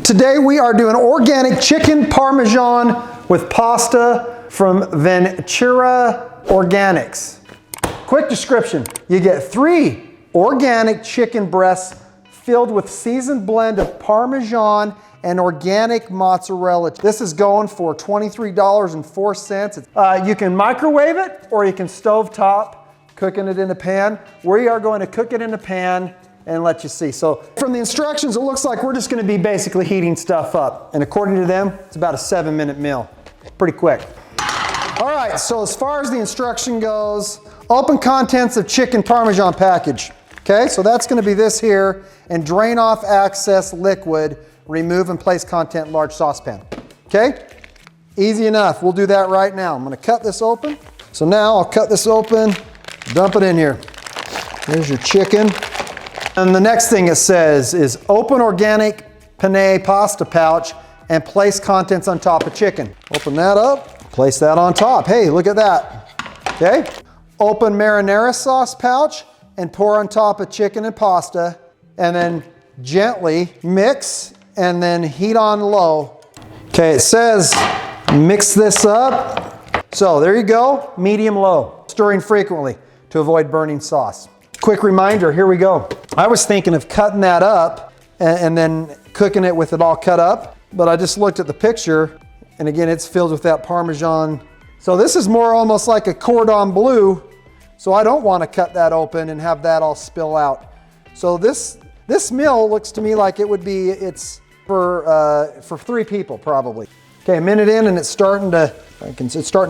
Today we are doing organic chicken Parmesan with pasta from Ventera Organics. Quick description, you get 3 organic chicken breasts filled with seasoned blend of Parmesan and organic mozzarella. This is going for $23.04. You can microwave it or you can stovetop, cooking it in a pan. We are going to cook it in a pan and let you see. So from the instructions, it looks like we're just going to be basically heating stuff up. And according to them, it's about a 7-minute meal. Pretty quick. All right, so as far as the instruction goes, open contents of chicken Parmesan package. Okay, so that's going to be this here, and drain off excess liquid, remove and place content in large saucepan. Okay, easy enough. We'll do that right now. I'm going to cut this open. So now I'll cut this open, dump it in here. There's your chicken. And the next thing it says is open organic penne pasta pouch and place contents on top of chicken. Open that up, place that on top. Hey, look at that. Okay, open marinara sauce pouch and pour on top of chicken and pasta, and then gently mix and then heat on low. Okay, it says mix this up. So there you go, medium low, stirring frequently to avoid burning sauce. Quick reminder, here we go. I was thinking of cutting that up and then cooking it with it all cut up, but I just looked at the picture, and again, it's filled with that Parmesan. So this is more almost like a cordon bleu, so I don't want to cut that open and have that all spill out. So this meal looks to me like it's for 3 people probably. Okay, a minute in and it's starting to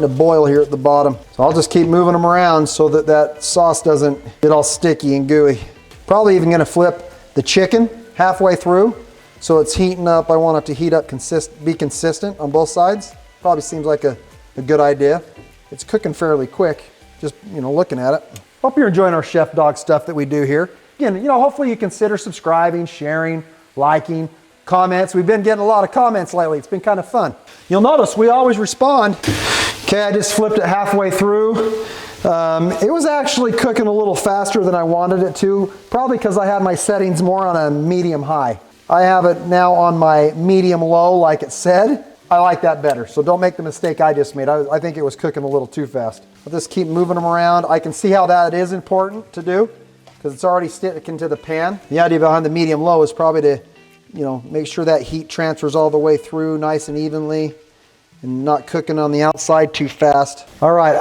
boil here at the bottom. So I'll just keep moving them around so that that sauce doesn't get all sticky and gooey. Probably even gonna flip the chicken halfway through so it's heating up. I want it to heat up, be consistent on both sides. Probably seems like a good idea. It's cooking fairly quick, just looking at it. Hope you're enjoying our Chef Dawg stuff that we do here. Again, hopefully you consider subscribing, sharing, liking, comments. We've been getting a lot of comments lately. It's been kind of fun. You'll notice we always respond. Okay, I just flipped it halfway through. It was actually cooking a little faster than I wanted it to, probably because I had my settings more on a medium high. I have it now on my medium low like it said. I like that better, so don't make the mistake I just made. I think it was cooking a little too fast. I'll just keep moving them around. I can see how that is important to do because it's already sticking to the pan. The idea behind the medium low is probably to make sure that heat transfers all the way through nice and evenly and not cooking on the outside too fast. All right,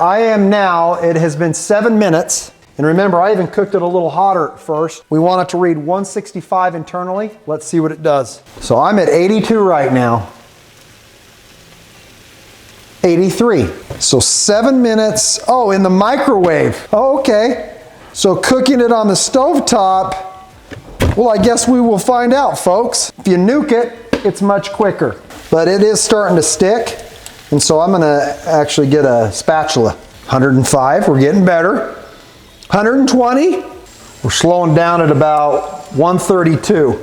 it has been 7 minutes. And remember, I even cooked it a little hotter at first. We want it to read 165 internally. Let's see what it does. So I'm at 82 right now. 83. So 7 minutes. Oh, in the microwave. Oh, okay. So cooking it on the stovetop, well, I guess we will find out, folks. If you nuke it, it's much quicker. But it is starting to stick, and so I'm gonna actually get a spatula. 105, we're getting better. 120, we're slowing down at about 132.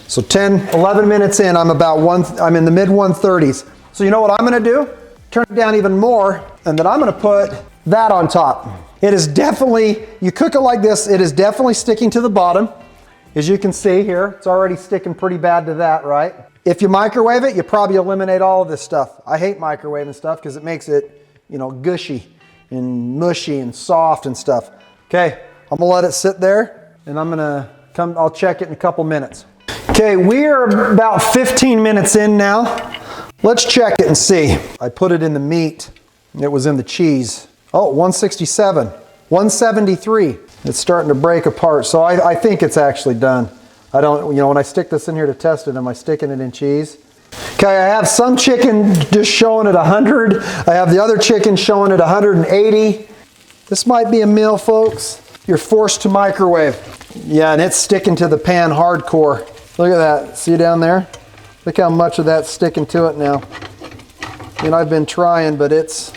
So 11 minutes in, I'm in the mid 130s. So you know what I'm gonna do? Turn it down even more, and then I'm gonna put that on top. It is definitely, you cook it like this, it is definitely sticking to the bottom. As you can see here, it's already sticking pretty bad to that, right? If you microwave it, you probably eliminate all of this stuff. I hate microwaving stuff because it makes it, gushy and mushy and soft and stuff. Okay, I'm gonna let it sit there and I'll check it in a couple minutes. Okay, we are about 15 minutes in now. Let's check it and see. I put it in the meat. It was in the cheese. Oh, 167, 173. It's starting to break apart, so I think it's actually done. I don't, when I stick this in here to test it, am I sticking it in cheese? Okay, I have some chicken just showing at 100. I have the other chicken showing at 180. This might be a meal, folks. You're forced to microwave. Yeah, and it's sticking to the pan hardcore. Look at that, see down there? Look how much of that's sticking to it now. I've been trying, but it's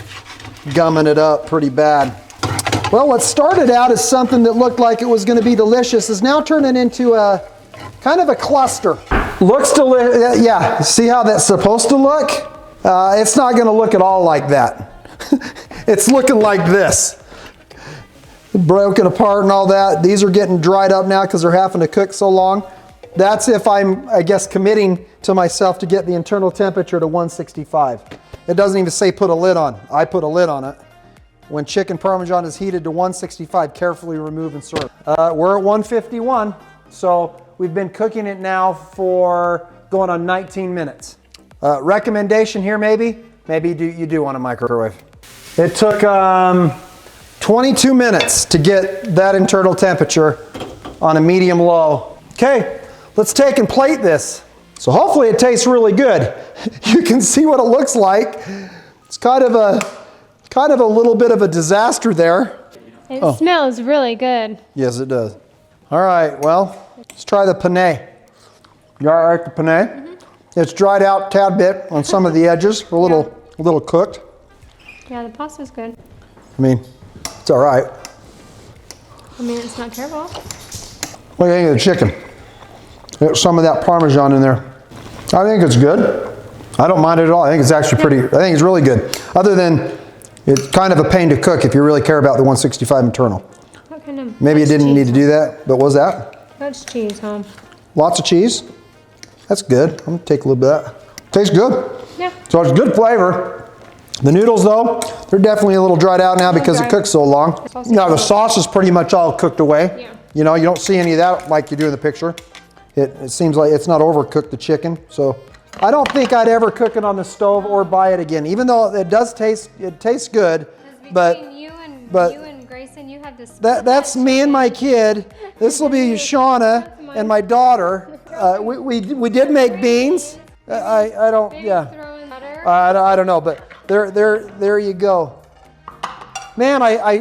gumming it up pretty bad. Well, what started out as something that looked like it was going to be delicious is now turning into a kind of a cluster. Looks delicious. Yeah, see how that's supposed to look? It's not going to look at all like that. It's looking like this. Broken apart and all that. These are getting dried up now because they're having to cook so long. That's if I'm, I guess, committing to myself to get the internal temperature to 165. It doesn't even say put a lid on. I put a lid on it. When chicken Parmesan is heated to 165, carefully remove and serve. We're at 151, so we've been cooking it now for going on 19 minutes. Recommendation here maybe you do want a microwave. It took 22 minutes to get that internal temperature on a medium low. Okay, let's take and plate this. So hopefully it tastes really good. You can see what it looks like. It's kind of a little bit of a disaster there. It smells really good. Yes, it does. All right, well, let's try the penne. You all right with the penne? Mm-hmm. It's dried out a tad bit on some of the edges. A little cooked. Yeah, the pasta's good. I mean, it's all right. I mean, it's not terrible. What do you think of the chicken? There's some of that Parmesan in there. I think it's good. I don't mind it at all. I think it's actually pretty, I think it's really good. Other than, it's kind of a pain to cook if you really care about the 165 internal. What kind of? Maybe you didn't need to do that, but what was that? That's cheese, huh? Lots of cheese? That's good. I'm gonna take a little bit of that. Tastes good. Yeah. So it's good flavor. The noodles though, they're definitely a little dried out now because it cooked so long. Now the sauce is pretty much all cooked away. Yeah. You know, you don't see any of that like you do in the picture. It seems like it's not overcooked, the chicken. So I don't think I'd ever cook it on the stove or buy it again, even though it does taste, it tastes good. But you and Grayson, you have this. That's me and my kid. This will be Shauna and my daughter. We did make beans. I don't, yeah. I don't know, but there you go. Man, Yeah, I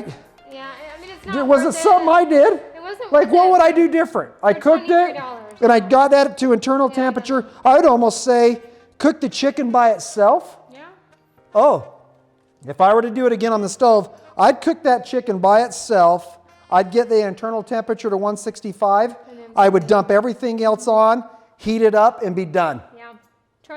mean, it's not was it something I did? It wasn't Like, what would I do different? I For cooked it, $23. and I got that to internal temperature. I would almost say cook the chicken by itself. Yeah. Oh, if I were to do it again on the stove, I'd cook that chicken by itself. I'd get the internal temperature to 165. I would dump everything else on, heat it up, and be done. Yeah.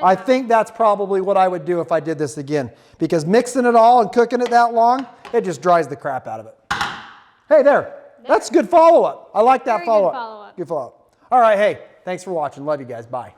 I think that's probably what I would do if I did this again. Because mixing it all and cooking it that long, it just dries the crap out of it. Hey, there. That's good follow-up. I like that follow-up. Good follow-up. Good follow-up. All right, hey, thanks for watching. Love you guys. Bye.